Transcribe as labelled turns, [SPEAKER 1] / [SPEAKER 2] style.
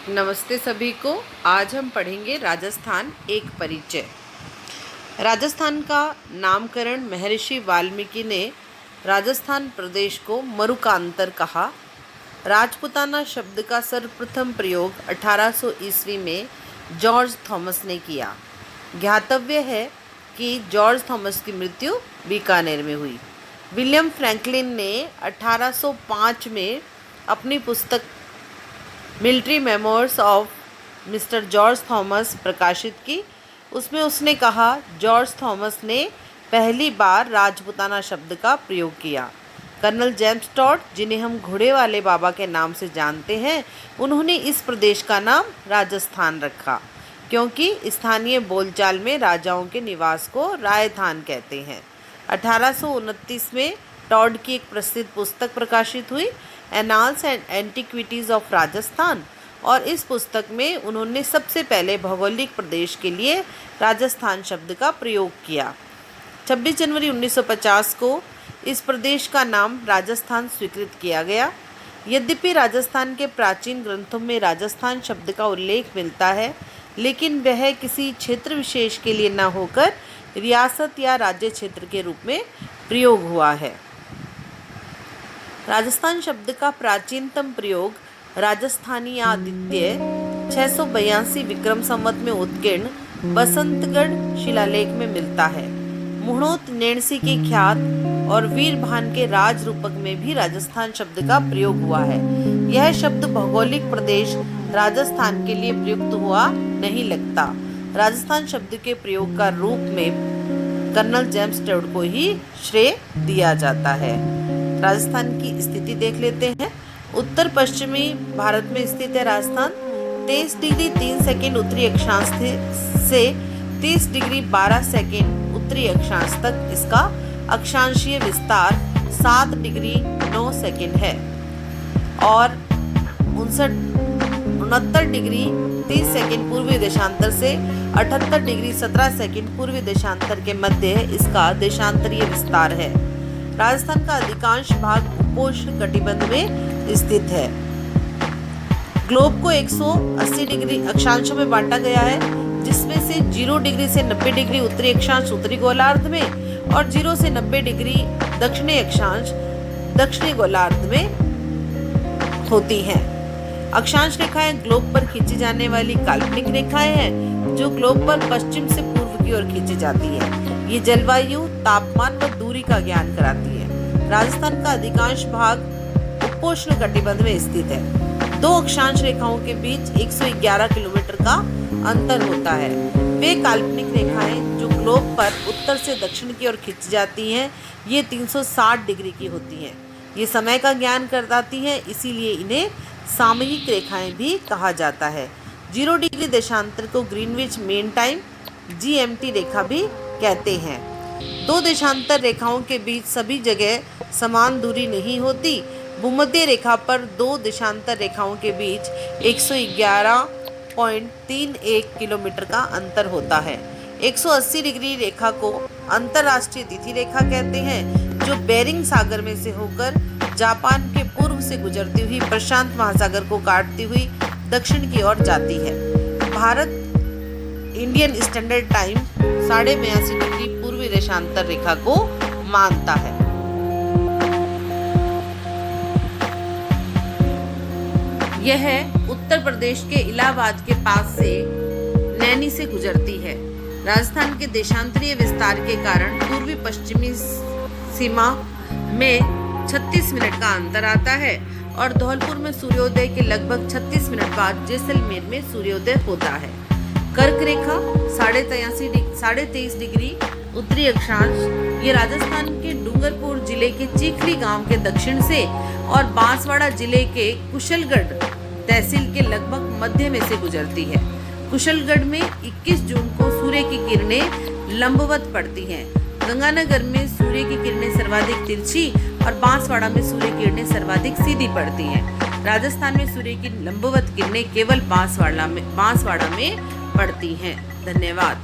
[SPEAKER 1] नमस्ते सभी को। आज हम पढ़ेंगे राजस्थान एक परिचय। राजस्थान का नामकरण महर्षि वाल्मीकि ने राजस्थान प्रदेश को मरुकांतर कहा। राजपुताना शब्द का सर्वप्रथम प्रयोग 1800 ईस्वी में जॉर्ज थॉमस ने किया। ज्ञातव्य है कि जॉर्ज थॉमस की मृत्यु बीकानेर में हुई। विलियम फ्रैंकलिन ने 1805 में अपनी पुस्तक military memoirs of mister George Thomas प्रकाशित की। उसमें उसने कहा, जॉर्ज थॉमस ने पहली बार राजपुताना शब्द का प्रयोग किया। कर्नल जेम्स टॉड, जिन्हें हम घोड़े वाले बाबा के नाम से जानते हैं, उन्होंने इस प्रदेश का नाम राजस्थान रखा क्योंकि स्थानीय बोलचाल में राजाओं के निवास को रायथान कहते हैं। 1829 में टॉड की एक प्रसिद्ध पुस्तक प्रकाशित हुई, annals and antiquities of Rajasthan, और इस पुस्तक में उन्होंने सबसे पहले भौगोलिक प्रदेश के लिए राजस्थान शब्द का प्रयोग किया। 26 जनवरी 1950 को इस प्रदेश का नाम राजस्थान स्वीकृत किया गया। यद्यपि राजस्थान के प्राचीन ग्रंथों में राजस्थान शब्द का उल्लेख मिलता है, लेकिन वह किसी क्षेत्र विशेष के लिए न होकर रियासत या राज्य क्षेत्र के रूप में प्रयोग हुआ है। राजस्थान शब्द का प्राचीनतम प्रयोग राजस्थानी आदित्य 682 विक्रम संवत में उत्कीर्ण बसंतगढ़ शिलालेख में मिलता है। मुहणोत नेणसी के ख्यात और वीरभान के राज रूपक में भी राजस्थान शब्द का प्रयोग हुआ है। यह शब्द भौगोलिक प्रदेश राजस्थान के लिए प्रयुक्त हुआ नहीं लगता। राजस्थान शब्द के प्रयोग का रूप में कर्नल जेम्स टॉड को ही श्रेय दिया जाता है। राजस्थान की स्थिति देख लेते हैं। उत्तर पश्चिमी भारत में स्थित है राजस्थान। 23 डिग्री 3 सेकंड उत्तरी अक्षांश से 30 डिग्री 12 सेकंड उत्तरी अक्षांश तक इसका अक्षांशीय विस्तार 7 डिग्री 9 सेकंड है और 69 डिग्री 30 सेकंड पूर्वी देशांतर से 78 डिग्री 17 सेकंड पूर्वी देशांतर के मध्य इसका देशांतरीय विस्तार है। राजस्थान का अधिकांश भाग उपोष्ण कटिबंध में स्थित है। ग्लोब को 180 डिग्री अक्षांशों में बांटा गया है, जिसमें से 0 डिग्री से 90 डिग्री उत्तरी अक्षांश उत्तरी गोलार्ध में और 0 से 90 डिग्री दक्षिणी अक्षांश दक्षिणी गोलार्ध में होती हैं। अक्षांश रेखाएं ग्लोब पर खींची जाने वाली काल्पनिक रेखाएं हैं, जो ग्लोब पर पश्चिम से पूर्व की ओर खींची जाती है। ये जलवायु, तापमान व दूरी का ज्ञान कराती है। राजस्थान का अधिकांश भाग उपोष्ण कटिबंध में स्थित है। दो अक्षांश रेखाओं के बीच 111 किलोमीटर का अंतर होता है। वे काल्पनिक रेखाएं जो ग्लोब पर उत्तर से दक्षिण की ओर खींची जाती हैं, ये 360 डिग्री की होती हैं। ये समय का ज्ञान कराती हैं, इसीलिए इन्हें सामयिक रेखाएं भी कहा जाता है। 0 डिग्री देशांतर को ग्रीनविच मेन टाइम GMT रेखा भी कहते हैं। दो देशांतर रेखाओं के बीच सभी जगह समान दूरी नहीं होती। भूमध्य रेखा पर दो देशांतर रेखाओं के बीच 111.31 किलोमीटर का अंतर होता है। 180 डिग्री रेखा को अंतर्राष्ट्रीय तिथि रेखा कहते हैं, जो बेरिंग सागर में से होकर जापान के पूर्व से गुजरती हुई प्रशांत महासागर को काटती हुई दक्षिण की ओर जाती है। Bharat Indian standard time 82.5 degree पूर्वी देशांतर रेखा को मानता है। यह उत्तर प्रदेश के इलाहाबाद के पास से नैनी से गुजरती है। राजस्थान के देशांतरीय विस्तार के कारण पूर्वी पश्चिमी सीमा में 36 मिनट का अंतर आता है और धौलपुर में सूर्योदय के लगभग 36 मिनट बाद जैसलमेर में सूर्योदय होता है। कर्क रेखा 23.5 डिग्री उत्तरी अक्षांश ये राजस्थान के डूंगरपुर जिले के चीखली गांव के दक्षिण से और बांसवाड़ा जिले के कुशलगढ़ तहसील के लगभग मध्य में से गुजरती है। कुशलगढ़ में 21 जून को सूर्य की किरणें लंबवत पड़ती हैं। गंगानगर में सूर्य की किरणें सर्वाधिक तिरछी और बांसवाड़ा में सूर्य की किरणें सर्वाधिक सीधी पड़ती हैं। राजस्थान में सूर्य की लंबवत किरणें केवल बांसवाड़ा में पड़ती हैं। धन्यवाद।